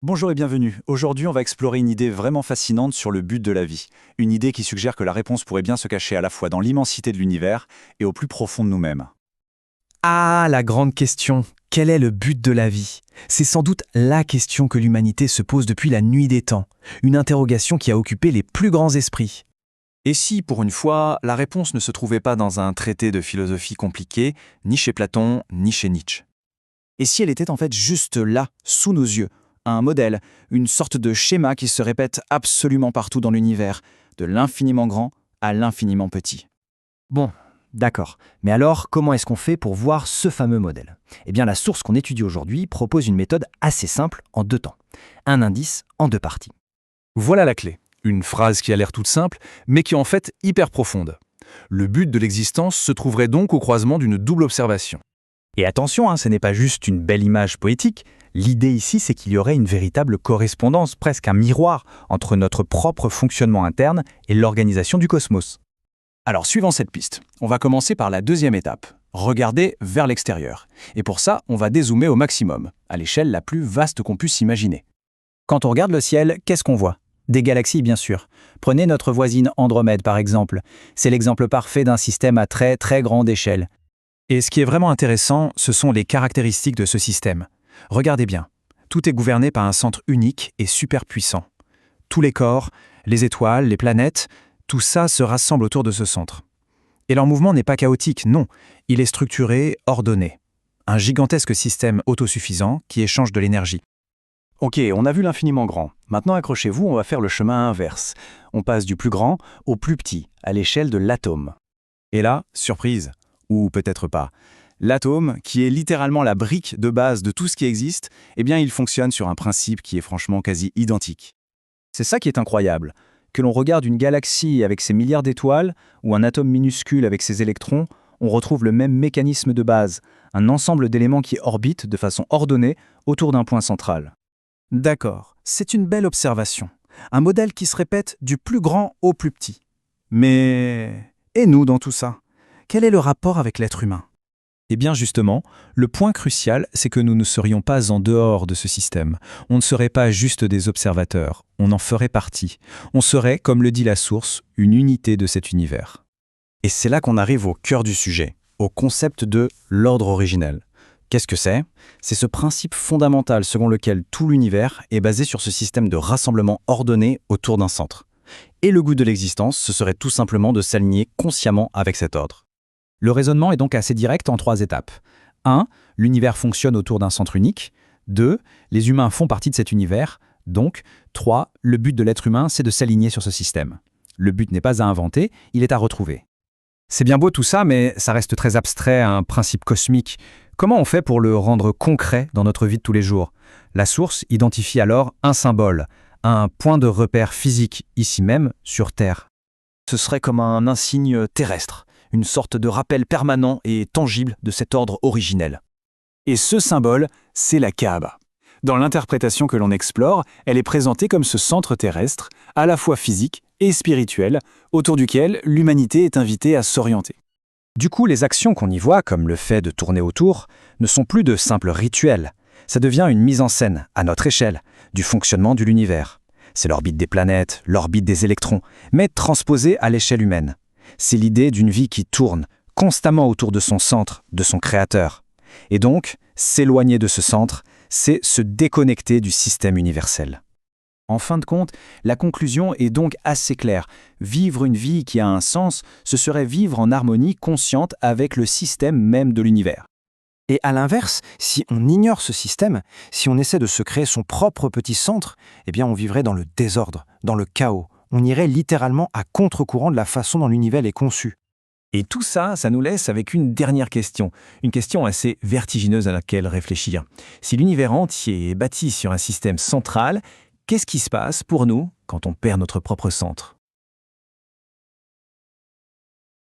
Bonjour et bienvenue. Aujourd'hui, on va explorer une idée vraiment fascinante sur le but de la vie. Une idée qui suggère que la réponse pourrait bien se cacher à la fois dans l'immensité de l'univers et au plus profond de nous-mêmes. Ah, la grande question. Quel est le but de la vie? C'est sans doute la question que l'humanité se pose depuis la nuit des temps. Une interrogation qui a occupé les plus grands esprits. Et si, pour une fois, la réponse ne se trouvait pas dans un traité de philosophie compliqué, ni chez Platon, ni chez Nietzsche? Et si elle était en fait juste là, sous nos yeux, un modèle, une sorte de schéma qui se répète absolument partout dans l'univers, de l'infiniment grand à l'infiniment petit? Bon, d'accord. Mais alors, comment est-ce qu'on fait pour voir ce fameux modèle? Eh bien, la source qu'on étudie aujourd'hui propose une méthode assez simple en deux temps. Un indice en deux parties. Voilà la clé. Une phrase qui a l'air toute simple, mais qui est en fait hyper profonde. Le but de l'existence se trouverait donc au croisement d'une double observation. Et attention, ce n'est pas juste une belle image poétique. L'idée ici, c'est qu'il y aurait une véritable correspondance, presque un miroir, entre notre propre fonctionnement interne et l'organisation du cosmos. Alors, suivant cette piste, on va commencer par la deuxième étape, regarder vers l'extérieur. Et pour ça, on va dézoomer au maximum, à l'échelle la plus vaste qu'on puisse imaginer. Quand on regarde le ciel, qu'est-ce qu'on voit? Des galaxies, bien sûr. Prenez notre voisine Andromède, par exemple. C'est l'exemple parfait d'un système à très très grande échelle. Et ce qui est vraiment intéressant, ce sont les caractéristiques de ce système. Regardez bien, tout est gouverné par un centre unique et super puissant. Tous les corps, les étoiles, les planètes, tout ça se rassemble autour de ce centre. Et leur mouvement n'est pas chaotique, non, il est structuré, ordonné. Un gigantesque système autosuffisant qui échange de l'énergie. Ok, on a vu l'infiniment grand. Maintenant, accrochez-vous, on va faire le chemin inverse. On passe du plus grand au plus petit, à l'échelle de l'atome. Et là, surprise, ou peut-être pas, l'atome, qui est littéralement la brique de base de tout ce qui existe, eh bien, il fonctionne sur un principe qui est franchement quasi identique. C'est ça qui est incroyable. Que l'on regarde une galaxie avec ses milliards d'étoiles, ou un atome minuscule avec ses électrons, on retrouve le même mécanisme de base, un ensemble d'éléments qui orbitent de façon ordonnée autour d'un point central. D'accord, c'est une belle observation. Un modèle qui se répète du plus grand au plus petit. Mais... et nous dans tout ça? Quel est le rapport avec l'être humain? Eh bien justement, le point crucial, c'est que nous ne serions pas en dehors de ce système. On ne serait pas juste des observateurs, on en ferait partie. On serait, comme le dit la source, une unité de cet univers. Et c'est là qu'on arrive au cœur du sujet, au concept de l'ordre originel. Qu'est-ce que c'est? C'est ce principe fondamental selon lequel tout l'univers est basé sur ce système de rassemblement ordonné autour d'un centre. Et le goût de l'existence, ce serait tout simplement de s'aligner consciemment avec cet ordre. Le raisonnement est donc assez direct en trois étapes. 1. L'univers fonctionne autour d'un centre unique. 2. Les humains font partie de cet univers. Donc, 3. Le but de l'être humain, c'est de s'aligner sur ce système. Le but n'est pas à inventer, il est à retrouver. C'est bien beau tout ça, mais ça reste très abstrait, un principe cosmique. Comment on fait pour le rendre concret dans notre vie de tous les jours? La source identifie alors un symbole, un point de repère physique, ici même, sur Terre. Ce serait comme un insigne terrestre, une sorte de rappel permanent et tangible de cet ordre originel. Et ce symbole, c'est la Kaaba. Dans l'interprétation que l'on explore, elle est présentée comme ce centre terrestre, à la fois physique et spirituel, autour duquel l'humanité est invitée à s'orienter. Du coup, les actions qu'on y voit, comme le fait de tourner autour, ne sont plus de simples rituels. Ça devient une mise en scène, à notre échelle, du fonctionnement de l'univers. C'est l'orbite des planètes, l'orbite des électrons, mais transposée à l'échelle humaine. C'est l'idée d'une vie qui tourne constamment autour de son centre, de son créateur. Et donc, s'éloigner de ce centre, c'est se déconnecter du système universel. En fin de compte, la conclusion est donc assez claire. Vivre une vie qui a un sens, ce serait vivre en harmonie consciente avec le système même de l'univers. Et à l'inverse, si on ignore ce système, si on essaie de se créer son propre petit centre, eh bien on vivrait dans le désordre, dans le chaos. On irait littéralement à contre-courant de la façon dont l'univers est conçu. Et tout ça, ça nous laisse avec une dernière question. Une question assez vertigineuse à laquelle réfléchir. Si l'univers entier est bâti sur un système central, qu'est-ce qui se passe pour nous quand on perd notre propre centre?